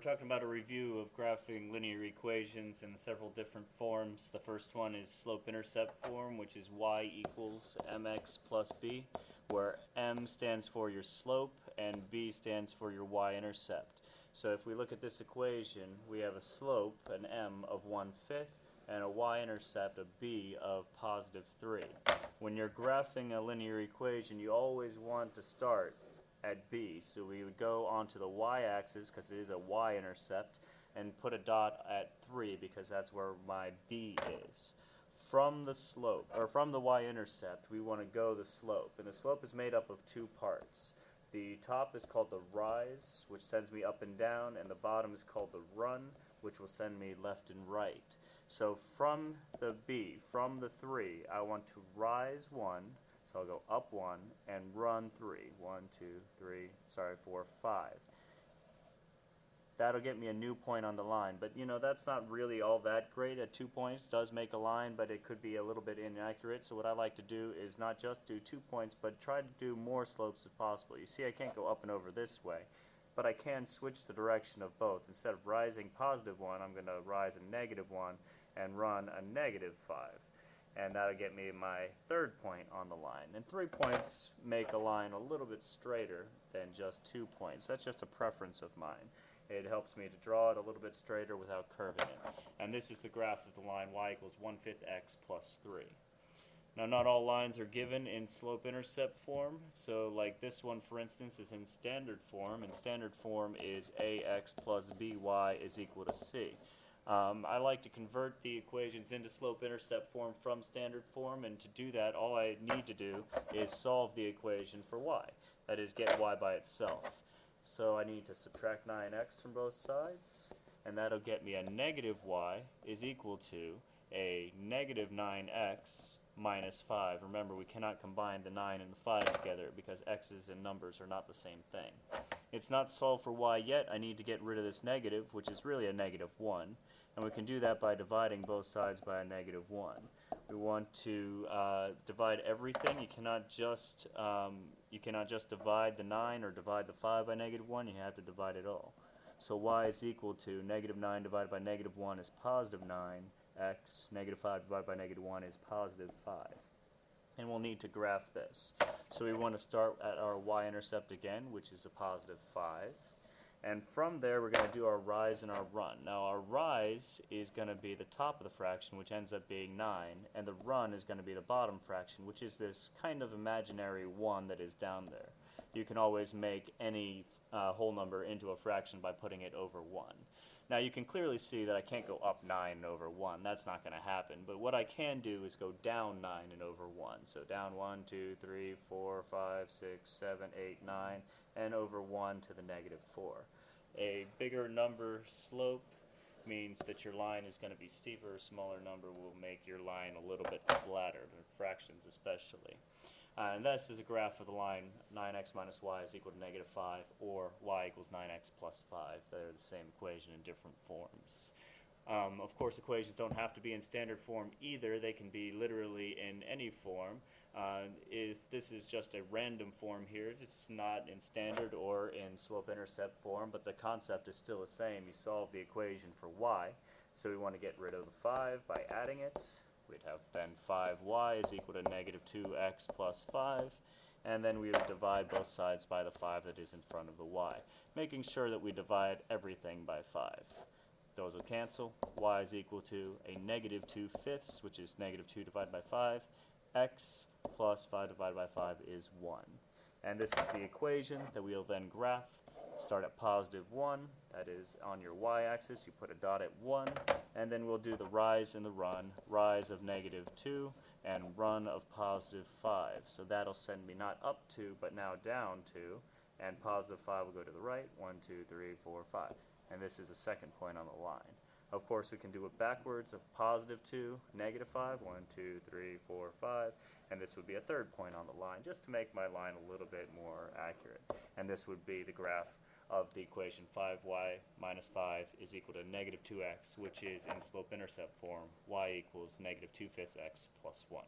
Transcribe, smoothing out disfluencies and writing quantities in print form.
we're talking about a review of graphing linear equations in several different forms. The first one is slope-intercept form, which is y equals mx plus b, where m stands for your slope and b stands for your y-intercept. So if we look at this equation, we have a slope, an m, of 1/5, and a y-intercept, a b, of positive 3. When you're graphing a linear equation, you always want to start at b. So we would go onto the y-axis, because it is a y-intercept, and put a dot at 3, because that's where my b is. From the slope, or from the y-intercept, we want to go the slope. And the slope is made up of two parts. The top is called the rise, which sends me up and down, and the bottom is called the run, which will send me left and right. So from the b, from the 3, I want to rise 1, so I'll go up 1 and run 3. 1, 2, 3, 4, 5. That'll get me a new point on the line, but you know, that's not really all that great. At 2 points does make a line, but it could be a little bit inaccurate. So what I like to do is not just do 2 points, but try to do more slopes as possible. You see, I can't go up and over this way, but I can switch the direction of both. Instead of rising positive 1, I'm going to rise a negative 1 and run a negative 5. And that'll get me my third point on the line. And 3 points make a line a little bit straighter than just 2 points. That's just a preference of mine. It helps me to draw it a little bit straighter without curving it. And this is the graph of the line y equals 1/5 x plus 3. Now, not all lines are given in slope-intercept form. So like this one, for instance, is in standard form. And standard form is ax plus by is equal to c. I like to convert the equations into slope-intercept form from standard form, and to do that, all I need to do is solve the equation for y. That is, get y by itself. So I need to subtract 9x from both sides, and that'll get me a negative y is equal to a negative 9x minus 5. Remember, we cannot combine the 9 and the 5 together because x's and numbers are not the same thing. It's not solved for y yet. I need to get rid of this negative, which is really a negative 1. And we can do that by dividing both sides by a negative 1. We want to divide everything. You cannot just divide the 9 or divide the 5 by negative 1. You have to divide it all. So y is equal to negative 9 divided by negative 1 is positive 9x. Negative 5 divided by negative 1 is positive 5. And we'll need to graph this. So we want to start at our y-intercept again, which is a positive 5. And from there, we're going to do our rise and our run. Now, our rise is going to be the top of the fraction, which ends up being 9, and the run is going to be the bottom fraction, which is this kind of imaginary 1 that is down there. You can always make any whole number into a fraction by putting it over 1. Now, you can clearly see that I can't go up 9 and over 1. That's not going to happen. But what I can do is go down 9 and over 1. So down 1, 2, 3, 4, 5, 6, 7, 8, 9, and over 1 to the negative 4. A bigger number slope means that your line is going to be steeper. A smaller number will make your line a little bit flatter, in fractions especially. And this is a graph of the line 9x minus y is equal to negative 5, or y equals 9x plus 5. They're the same equation in different forms. Of course, equations don't have to be in standard form either. They can be literally in any form. If this is just a random form here, it's not in standard or in slope-intercept form, but the concept is still the same. You solve the equation for y, so we want to get rid of the 5 by adding it. We'd have then 5y is equal to negative 2x plus 5, and then we would divide both sides by the 5 that is in front of the y, making sure that we divide everything by 5. Those will cancel. Y is equal to a negative 2/5, which is negative 2 divided by 5. X plus 5 divided by 5 is 1. And this is the equation that we'll then graph. Start at positive 1. That is on your y-axis. You put a dot at 1. And then we'll do the rise and the run. Rise of negative 2 and run of positive 5. So that'll send me not up 2, but now down 2. And positive 5 will go to the right. 1, 2, 3, 4, 5. And this is the second point on the line. Of course, we can do it backwards of positive 2, negative 5, 1, 2, 3, 4, 5, and this would be a third point on the line, just to make my line a little bit more accurate. And this would be the graph of the equation 5y minus 5 is equal to negative 2x, which is in slope-intercept form, y equals negative 2/5 x plus 1.